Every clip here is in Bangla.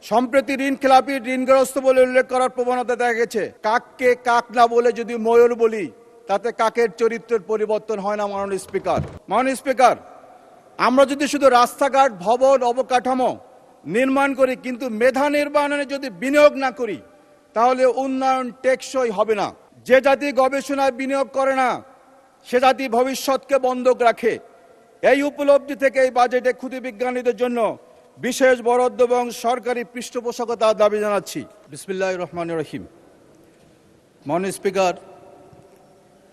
সম্প্রতি ঋণ খেলাপি ঋণগ্রস্ত বলে উল্লেখ করার প্রবণতা দেখা গেছে। কাককে কাক না বলে যদি ময়ূর বলি তাতে কাকের চরিত্রের পরিবর্তন হয় না। মাননীয় স্পিকার, আমরা যদি শুধু রাস্তাঘাট, ভবন, অবকাঠামো নির্মাণ করি কিন্তু মেধা নির্মাণে যদি বিনিয়োগ না করি তাহলে উন্নয়ন টেকসই হবে না। যে জাতি গবেষণায় বিনিয়োগ করে না সে জাতি ভবিষ্যৎকে বন্ধক রাখে। এই উপলব্ধি থেকে এই বাজেটে ক্ষুদে বিজ্ঞানীদের জন্য বিশেষ বরাদ্দ এবং সরকারি পৃষ্ঠপোষকতার দাবি জানাচ্ছি। বিসমিল্লাহির রহমানির রহিম। মাননীয় স্পিকার,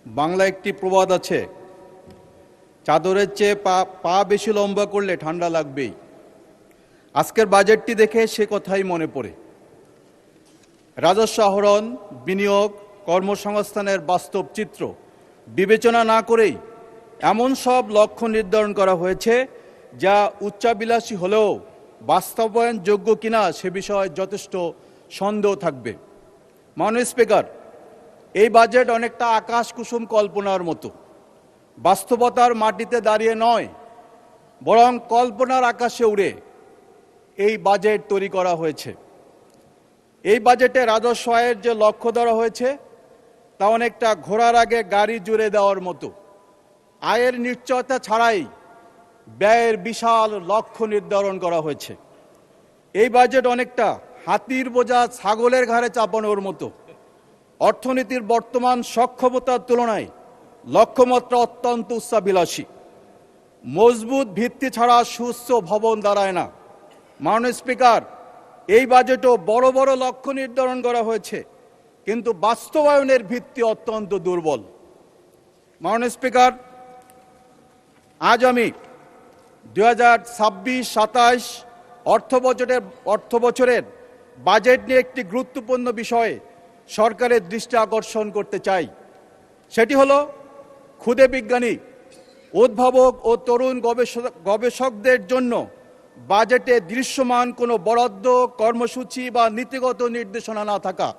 বাংলা একটি প্রবাদ আছে, চাদরের চেয়ে পা বেশি লম্বা করলে ঠান্ডা লাগবেই। আজকের বাজেটটি দেখে সে কথাই মনে পড়ে। রাজস্ব আহরণ, বিনিয়োগ, কর্মসংস্থানের বাস্তব চিত্র বিবেচনা না করেই এমন সব লক্ষ্য নির্ধারণ করা হয়েছে যা উচ্চাভিলাষী হলেও বাস্তবায়নযোগ্য কিনা সে বিষয়ে যথেষ্ট সন্দেহ থাকবে। মাননীয় স্পিকার, এই বাজেট অনেকটা আকাশ কুসুম কল্পনার মতো, বাস্তবতার মাটিতে দাঁড়িয়ে নয় বরং কল্পনার আকাশে উড়ে এই বাজেট তৈরি করা হয়েছে। এই বাজেটে রাজস্ব আয়ের যে লক্ষ্য ধরা হয়েছে তা অনেকটা ঘোড়ার আগে গাড়ি জুড়ে দেওয়ার মতো। আয়ের নিশ্চয়তা ছাড়াই ব্যয়ের বিশাল লক্ষ্য নির্ধারণ করা হয়েছে। এই বাজেট অনেকটা হাতির বোঝা ছাগলের ঘাড়ে চাপানোর মতো। অর্থনীতির বর্তমান সক্ষমতার তুলনায় লক্ষ্যমাত্রা অত্যন্ত উচ্চাভিলাষী। মজবুত ভিত্তি ছাড়া সুস্থ ভবন দাঁড়ায় না। মাননীয় স্পিকার, এই বাজেটও বড় বড় লক্ষ্য নির্ধারণ করা হয়েছে কিন্তু বাস্তবায়নের ভিত্তি অত্যন্ত দুর্বল। মাননীয় স্পিকার, আজ আমি 2026-27 অর্থ বছরের বাজেট নিয়ে একটি গুরুত্বপূর্ণ বিষয়ে সরকারের দৃষ্টি আকর্ষণ করতে চাই। সেটি হলো ক্ষুদে বিজ্ঞানী, উদ্ভাবক ও তরুণ গবেষকদের জন্য বাজেটে দৃশ্যমান কোনো বরাদ্দ, কর্মসূচি বা নীতিগত নির্দেশনা না থাকা।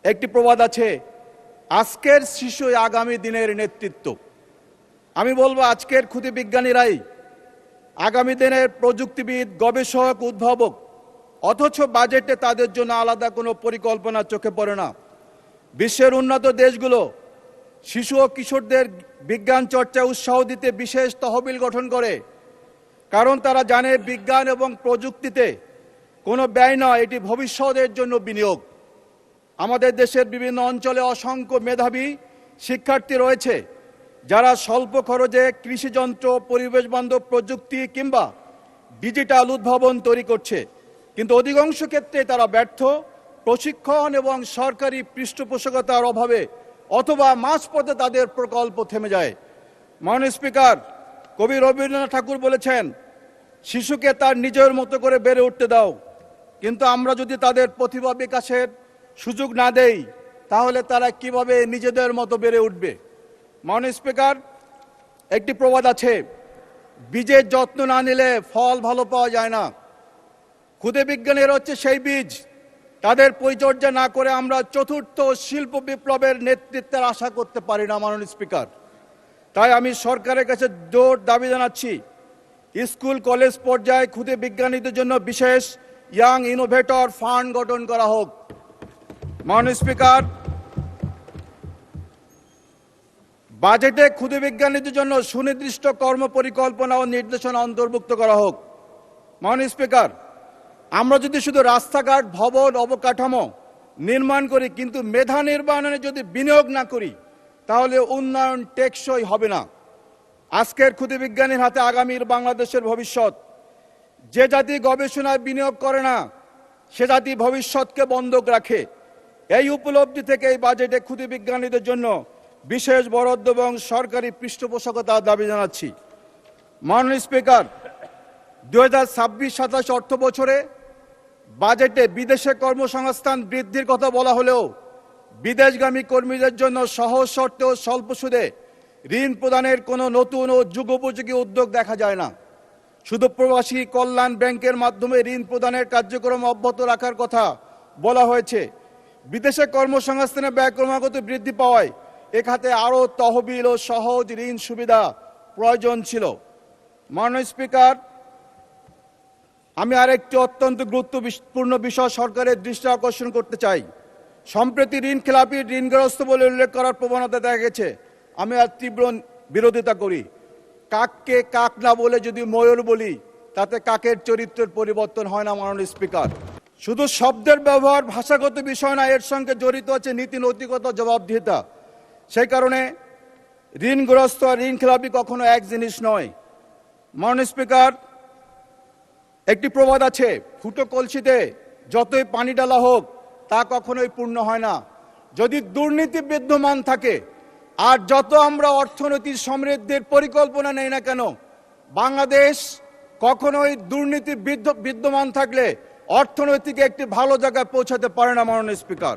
একটি প্রবাদ আছে, আজকের শিশুই আগামী দিনের নেতৃত্ব। আমি বলবো আজকের ক্ষুদে বিজ্ঞানীরাই আগামী দিনের প্রযুক্তিবিদ, গবেষক, উদ্ভাবক, অথচ বাজেটে তাদের জন্য আলাদা কোনো পরিকল্পনা চোখে পড়ে না। বিশ্বের উন্নত দেশগুলো শিশু ও কিশোরদের বিজ্ঞান চর্চায় উৎসাহ দিতে বিশেষ তহবিল গঠন করে, কারণ তারা জানে বিজ্ঞান এবং প্রযুক্তিতে কোনো ব্যয় নয়, এটি ভবিষ্যতের জন্য বিনিয়োগ। আমাদের দেশের বিভিন্ন অঞ্চলে অসংখ্য মেধাবী শিক্ষার্থী রয়েছে যারা স্বল্প খরচে কৃষিযন্ত্র, পরিবেশ বান্ধব প্রযুক্তি কিংবা ডিজিটাল উদ্ভাবন তৈরি করছে, কিন্তু অধিকাংশ ক্ষেত্রে তারা ব্যর্থ প্রশিক্ষণ এবং সরকারি পৃষ্ঠপোষকতার অভাবে অথবা মাঝপথে তাদের প্রকল্প থেমে যায়। মাননীয় স্পিকার, কবি রবীন্দ্রনাথ ঠাকুর বলেছেন, শিশুকে তার নিজের মতো করে বেড়ে উঠতে দাও, কিন্তু আমরা যদি তাদের প্রতিভা বিকাশের সুযোগ না দেই তাহলে তারা কিভাবে নিজেদের মতো বেড়ে উঠবে। মাননীয় স্পিকার, একটি প্রবাদ আছে, বীজের যত্ন না নিলে ফল ভালো পাওয়া যায় না। ক্ষুদে বিজ্ঞানীরা হচ্ছে সেই বীজ, তাদের পরিচর্যা না করে আমরা চতুর্থ শিল্প বিপ্লবের নেতৃত্বের আশা করতে পারি না। মাননীয় স্পিকার, তাই আমি সরকারের কাছে জোর দাবি জানাচ্ছি, স্কুল কলেজ পর্যায়ে ক্ষুদে বিজ্ঞানীদের জন্য বিশেষ ইয়াং ইনোভেটর ফান্ড গঠন করা হোক। মাননীয় স্পিকার, বাজেটে ক্ষুদে বিজ্ঞানীদের জন্য সুনির্দিষ্ট কর্ম পরিকল্পনা ও নির্দেশনা অন্তর্ভুক্ত করা হোক। মাননীয় স্পিকার, আমরা যদি শুধু রাস্তাঘাট, ভবন, অবকাঠামো নির্মাণ করি কিন্তু মেধা নির্মাণে যদি বিনিয়োগ না করি তাহলে উন্নয়ন টেকসই হবে না। আজকের ক্ষুদে বিজ্ঞানীর হাতে আগামীর বাংলাদেশের ভবিষ্যৎ। যে জাতি গবেষণায় বিনিয়োগ করে না সে জাতি ভবিষ্যৎকে বন্ধক রাখে। এই উপলব্ধি থেকে এই বাজেটে ক্ষুদে বিজ্ঞানীদের জন্য বিশেষ বরাদ্দ এবং সরকারি পৃষ্ঠপোষকতার দাবি জানাচ্ছি। মাননীয় স্পিকার, 2026-27 অর্থ বছরে বাজেটে বিদেশে কর্মসংস্থান বৃদ্ধির কথা বলা হলেও বিদেশগামী কর্মীদের জন্য সহজ শর্তে ও স্বল্প সুদে ঋণ প্রদানের কোনো নতুন ও যুগোপযোগী উদ্যোগ দেখা যায় না। শুধু প্রবাসী কল্যাণ ব্যাংকের মাধ্যমে ঋণ প্রদানের কার্যক্রম অব্যাহত রাখার কথা বলা হয়েছে। বিদেশে কর্মসংস্থানের ব্যয় ক্রমাগত বৃদ্ধি পাওয়ায় এ খাতে আরও তহবিল ও সহজ ঋণ সুবিধা প্রয়োজন ছিল। মাননীয় স্পিকার, আমি আরেকটি অত্যন্ত গুরুত্বপূর্ণ বিষয় সরকারের দৃষ্টি আকর্ষণ করতে চাই। সম্প্রতি ঋণ খেলাপি ঋণগ্রস্ত বলে উল্লেখ করার প্রবণতা দেখা গেছে। আমি আর তীব্র বিরোধিতা করি। কাককে কাক না বলে যদি ময়ূর বলি, তাতে কাকের চরিত্রের পরিবর্তন হয় না মাননীয় স্পিকার। শুধু শব্দের ব্যবহার ভাষাগত বিষয় না, এর সঙ্গে জড়িত আছে নীতি নৈতিকতা, জবাবদিহিতা। সেই কারণে ঋণগ্রস্ত আর ঋণ খেলাপি কখনো এক জিনিস নয়। মাননীয় স্পিকার, একটি প্রবাদ আছে, ফুটো কলসিতে যতই পানি ডালা হোক তা কখনোই পূর্ণ হয় না। যদি দুর্নীতি বিদ্যমান থাকে আর যত আমরা অর্থনৈতিক সমৃদ্ধির পরিকল্পনা নেই না কেন, বাংলাদেশ কখনোই দুর্নীতি বিদ্যমান থাকলে অর্থনৈতিক একটি ভালো জায়গায় পৌঁছাতে পারে না মাননীয় স্পিকার।